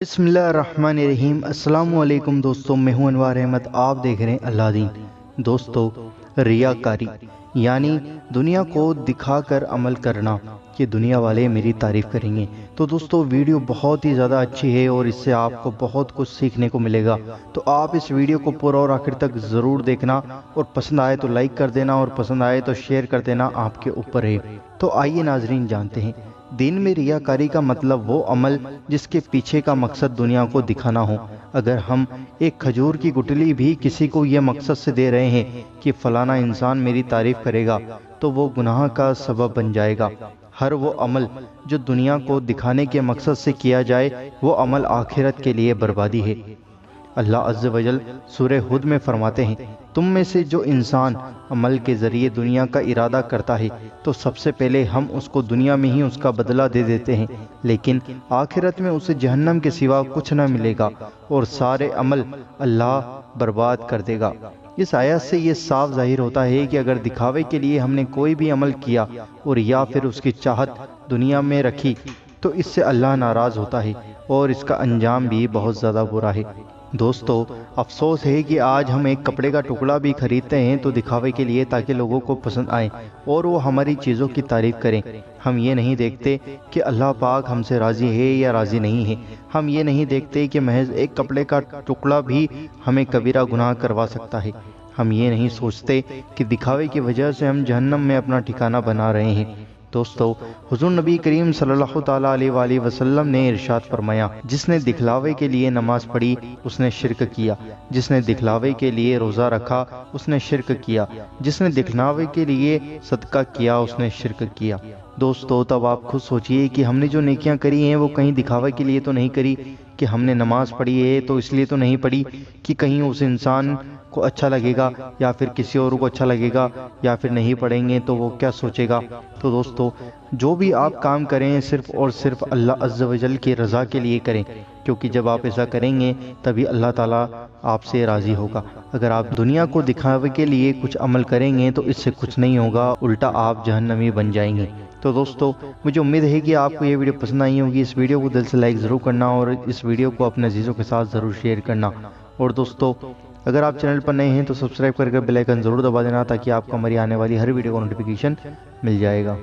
बिस्मिल्लाहिर्रहमानिर्रहीम। अस्सलाम वालेकुम दोस्तों, मैं हूं अनवार अहमद। आप देख रहे हैं अल्लादीन। दोस्तों, रियाकारी यानी दुनिया को दिखाकर अमल करना कि दुनिया वाले मेरी तारीफ़ करेंगे। तो दोस्तों, वीडियो बहुत ही ज़्यादा अच्छी है और इससे आपको बहुत कुछ सीखने को मिलेगा। तो आप इस वीडियो को पूरा और आखिर तक ज़रूर देखना, और पसंद आए तो लाइक कर देना और पसंद आए तो शेयर कर देना, आपके ऊपर है। तो आइए नाजरीन, जानते हैं दीन में रियाकारी का मतलब वो अमल जिसके पीछे का मकसद दुनिया को दिखाना हो। अगर हम एक खजूर की गुठली भी किसी को ये मकसद से दे रहे हैं कि फलाना इंसान मेरी तारीफ करेगा, तो वो गुनाह का सबब बन जाएगा। हर वो अमल जो दुनिया को दिखाने के मकसद से किया जाए, वो अमल आखिरत के लिए बर्बादी है। अल्लाह अज़्ज़ वजल सूरह हुद में फरमाते हैं, तुम में से जो इंसान अमल के ज़रिए दुनिया का इरादा करता है, तो सबसे पहले हम उसको दुनिया में ही उसका बदला दे देते हैं, लेकिन आखिरत में उसे जहन्नम के सिवा कुछ न मिलेगा और सारे अमल अल्लाह बर्बाद कर देगा। इस आयत से ये साफ जाहिर होता है कि अगर दिखावे के लिए हमने कोई भी अमल किया और या फिर उसकी चाहत दुनिया में रखी, तो इससे अल्लाह नाराज़ होता है और इसका अंजाम भी बहुत ज़्यादा बुरा है। दोस्तों, अफसोस है कि आज हम एक कपड़े का टुकड़ा भी खरीदते हैं तो दिखावे के लिए, ताकि लोगों को पसंद आए और वो हमारी चीज़ों की तारीफ़ करें। हम ये नहीं देखते कि अल्लाह पाक हमसे राज़ी है या राज़ी नहीं है। हम ये नहीं देखते कि महज एक कपड़े का टुकड़ा भी हमें कबीरा गुनाह करवा सकता है। हम ये नहीं सोचते कि दिखावे की वजह से हम जहन्नम में अपना ठिकाना बना रहे हैं। दोस्तों, हुज़ूर नबी करीम सल्लल्लाहु ताला अलैहि वसल्लम ने इरशाद फरमाया, जिसने दिखलावे के लिए नमाज पढ़ी उसने शिरक किया, जिसने दिखलावे के लिए रोज़ा रखा उसने शिरक किया, जिसने दिखलावे के लिए सदका किया उसने शिरक किया। दोस्तों, तब आप खुद सोचिए कि हमने जो नेकियां करी हैं वो कहीं दिखावे के लिए तो नहीं करी, कि हमने नमाज पढ़ी है तो इसलिए तो नहीं पढ़ी कि कहीं उस इंसान को अच्छा लगेगा या फिर किसी और को अच्छा लगेगा, या फिर नहीं पढ़ेंगे तो वो क्या सोचेगा। तो दोस्तों, जो भी आप काम करें सिर्फ़ और सिर्फ अल्लाह अज़्ज़ वजल की रज़ा के लिए करें, क्योंकि जब आप ऐसा करेंगे तभी अल्लाह ताला आपसे राज़ी होगा। अगर आप दुनिया को दिखावे के लिए कुछ अमल करेंगे तो इससे कुछ नहीं होगा, उल्टा आप जहन्नमी बन जाएंगे। तो दोस्तों, मुझे उम्मीद है कि आपको ये वीडियो पसंद आई होगी। इस वीडियो को दिल से लाइक ज़रूर करना और इस वीडियो को अपने अज़ीज़ों के साथ ज़रूर शेयर करना। और दोस्तों, अगर आप चैनल पर नए हैं तो सब्सक्राइब करके बेल आइकन ज़रूर दबा देना, ताकि आपको हमारी आने वाली हर वीडियो का नोटिफिकेशन मिल जाएगा।